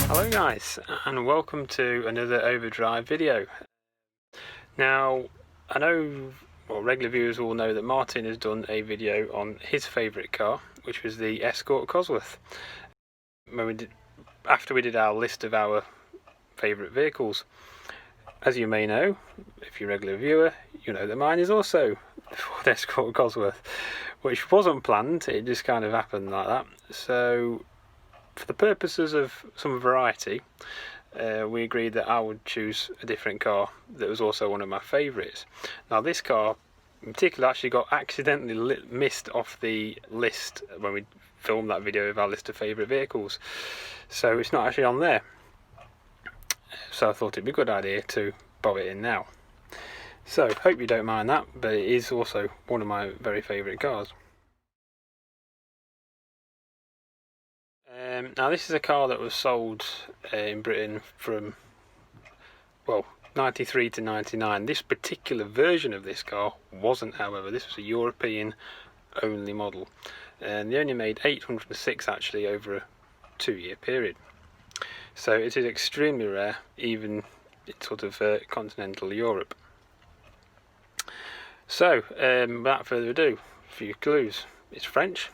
Hello guys, and welcome to another Overdrive video. Now, I know, well, regular viewers will know that Martin has done a video on his favourite car, which was the Escort Cosworth. After we did our list of our favourite vehicles. As you may know, if you're a regular viewer, you know that mine is also the Ford Escort Cosworth, which wasn't planned, it just kind of happened like that. So, for the purposes of some variety, we agreed that I would choose a different car that was also one of my favourites. Now this car in particular actually got accidentally missed off the list when we filmed that video of our list of favourite vehicles, so it's not actually on there. So I thought it'd be a good idea to bob it in now. So hope you don't mind that, but it is also one of my very favourite cars. Now this is a car that was sold in Britain from, well, 93 to 99. This particular version of this car wasn't, however. This was a European only model, and they only made 806 actually over a 2-year period. So it is extremely rare, even in sort of continental Europe. So without further ado, a few clues. It's French.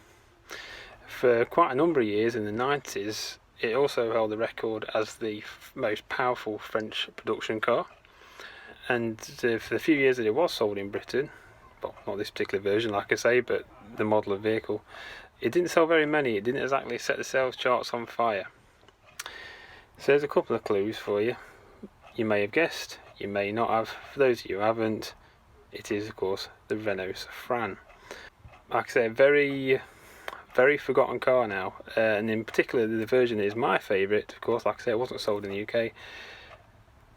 For quite a number of years in the 90s, it also held the record as the most powerful French production car. And for the few years that it was sold in Britain, well, not this particular version, like I say, but the model of vehicle, it didn't sell very many. It didn't exactly set the sales charts on fire. So there's a couple of clues for you. You may have guessed, you may not have. For those of you who haven't, it is of course the Renault Safrane. Like I say, very forgotten car now, and in particular the version that is my favourite, of course, like I say, it wasn't sold in the UK,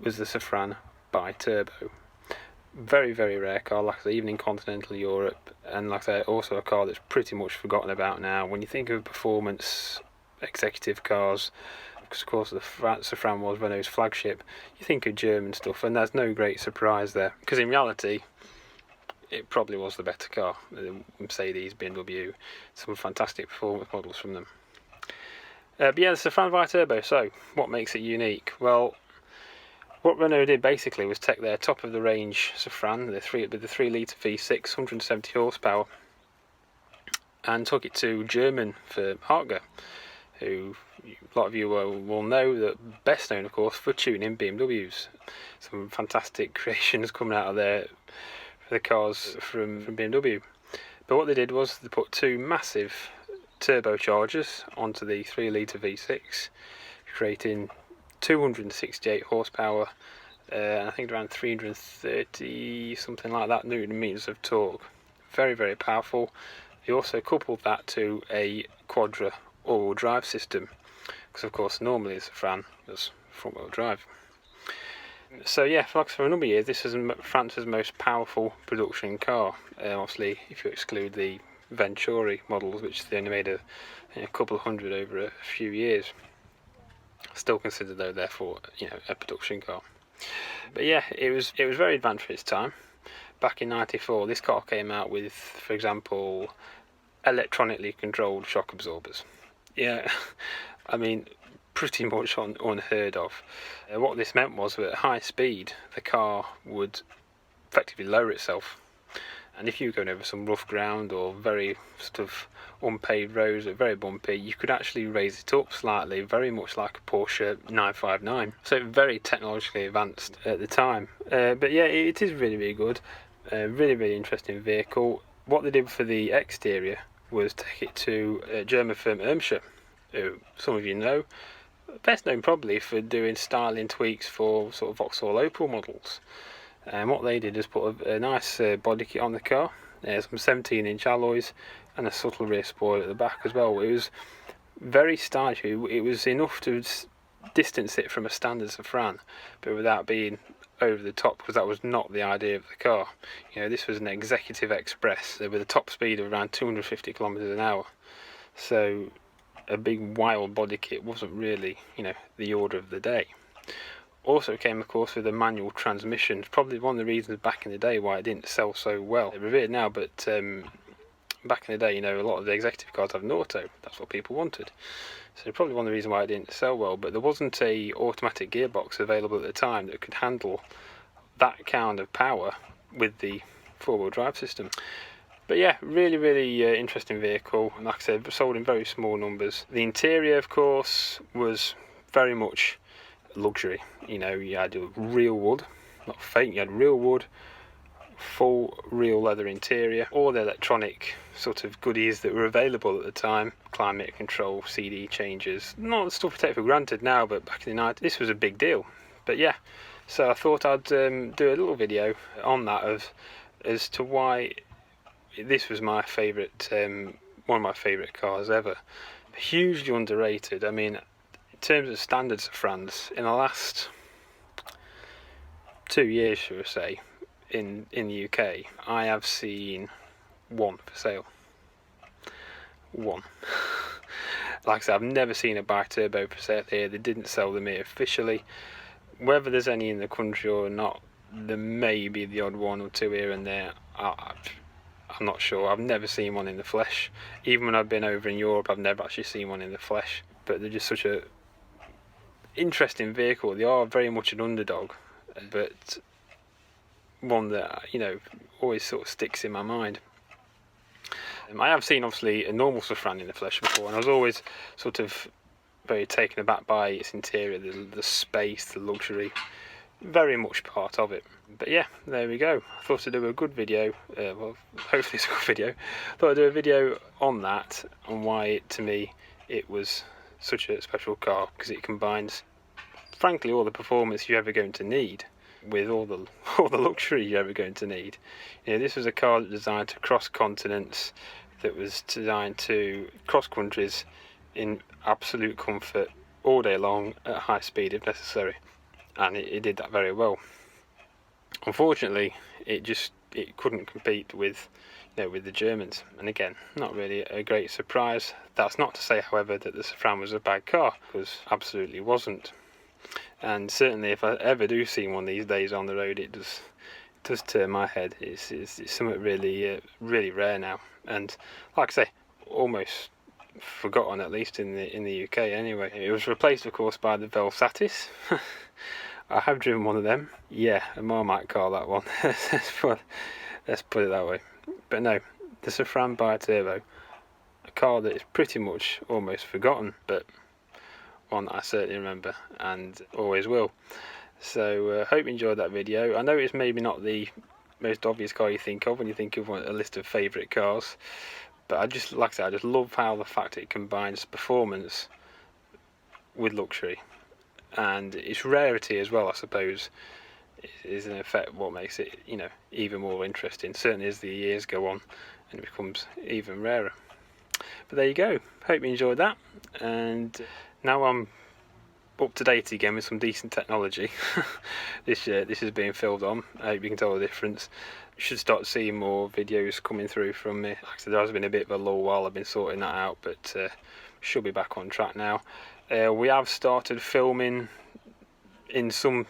was the Safrane Biturbo. Very rare car, like I say, even in continental Europe, and like I say, also a car that's pretty much forgotten about now. When you think of performance executive cars, because of course the Safrane was Renault's flagship, you think of German stuff, and there's no great surprise there, because in reality it probably was the better car. Mercedes, BMW, some fantastic performance models from them. But yeah, the Safrane Biturbo. So what makes it unique? Well, what Renault did basically was take their top of the range Safrane, with the 3 litre V6, 170 horsepower, and took it to German for Hartger, who a lot of you will know, that best known of course for tuning BMWs. Some fantastic creations coming out of there for the cars from BMW. But what they did was they put 2 massive turbochargers onto the 3 litre V6, creating 268 horsepower, and I think around 330 something like that Newton meters of torque. Very powerful. They also coupled that to a quadra all-wheel drive system, because of course normally the Safrane was front-wheel drive. So yeah, for a number of years this is France's most powerful production car. Obviously if you exclude the Venturi models, which they only made a couple of hundred over a few years, still considered though therefore, you know, a production car. But yeah, it was very advanced for its time. Back in 94 this car came out with, for example, electronically controlled shock absorbers. Yeah, I mean, pretty much unheard of. What this meant was that at high speed the car would effectively lower itself, and if you were going over some rough ground or very sort of unpaved roads, very bumpy, you could actually raise it up slightly, very much like a Porsche 959. So very technologically advanced at the time. But yeah, it is really good. Really interesting vehicle. What they did for the exterior was take it to German firm Irmscher, who some of you know, best known probably for doing styling tweaks for sort of Vauxhall Opel models. And what they did is put a nice body kit on the car, some 17-inch alloys, and a subtle rear spoiler at the back as well. It was very stylish. It was enough to distance it from a standard Safrane, but without being over the top, because that was not the idea of the car. You know, this was an executive express with a top speed of around 250 kilometers an hour. So a big wild body kit wasn't really, you know, the order of the day. Also came, of course, with a manual transmission. Probably one of the reasons back in the day why it didn't sell so well. They're revered now, but back in the day, you know, a lot of the executive cars have an auto. That's what people wanted. So probably one of the reasons why it didn't sell well. But there wasn't a automatic gearbox available at the time that could handle that kind of power with the four-wheel drive system. But yeah, really interesting vehicle. And like I said, sold in very small numbers. The interior, of course, was very much luxury. You know, you had real wood, not fake, you had real wood, full real leather interior, all the electronic sort of goodies that were available at the time, climate control, CD changes, not the stuff we take for granted now, but back in the 90s this was a big deal. But yeah, so I thought I'd do a little video on that as to why this was my favourite, one of my favourite cars ever. Hugely underrated. I mean, in terms of standards of France, in the last 2 years, shall we say, in the UK, I have seen one for sale. One. Like I said, I've never seen a Biturbo for sale here. They didn't sell them here officially. Whether there's any in the country or not, there may be the odd one or two here and there. I'm not sure. I've never seen one in the flesh. Even when I've been over in Europe, I've never actually seen one in the flesh. But they're just such a interesting vehicle. They are very much an underdog, but one that, you know, always sort of sticks in my mind. I have seen obviously a normal Safrane in the flesh before, and I was always sort of very taken aback by its interior, the space, the luxury, very much part of it. But yeah, there we go. I thought I'd do a good video, well, hopefully it's a good video. I thought I'd do a video on that, on why to me it was such a special car, because it combines, frankly, all the performance you're ever going to need with all the luxury you're ever going to need. You know, this was a car that was designed to cross continents, that was designed to cross countries in absolute comfort all day long at high speed if necessary, and it did that very well. Unfortunately, it couldn't compete with, you know, with the Germans, and again, not really a great surprise. That's not to say, however, that the Safrane was a bad car, because absolutely wasn't. And certainly, if I ever do see one these days on the road, it does turn my head. It's something really rare now, and like I say, almost forgotten, at least in the UK anyway. It was replaced, of course, by the Vauxhall Safrane. I have driven one of them. Yeah, a Marmite car, that one. Let's put it that way. But no, the Safrane Biturbo, a car that is pretty much almost forgotten, but one that I certainly remember and always will. So hope you enjoyed that video. I know it's maybe not the most obvious car you think of when you think of a list of favourite cars, but I just, like I said, I just love how the fact it combines performance with luxury, and its rarity as well, I suppose, is in effect what makes it, you know, even more interesting, certainly as the years go on and it becomes even rarer. But there you go. Hope you enjoyed that, and now I'm up to date again with some decent technology. This is being filmed on. I hope you can tell the difference. You should start seeing more videos coming through from me. Like I said, there has been a bit of a lull while I've been sorting that out, but should be back on track now. We have started filming in some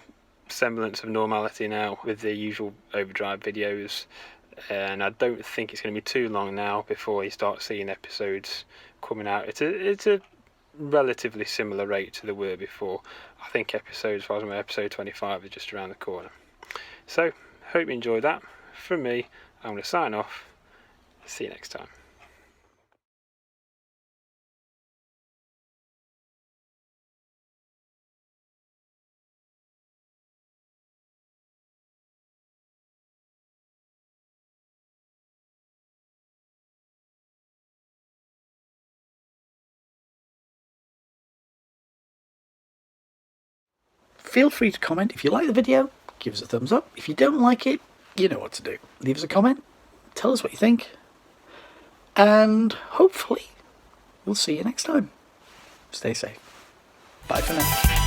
semblance of normality now with the usual overdrive videos, and I don't think it's going to be too long now before you start seeing episodes coming out. It's a relatively similar rate to the were before. I think episode 25 is just around the corner. So hope you enjoyed that. From me, I'm going to sign off. See you next time. Feel free to comment if you like the video, give us a thumbs up. If you don't like it, you know what to do. Leave us a comment, tell us what you think, and hopefully we'll see you next time. Stay safe. Bye for now.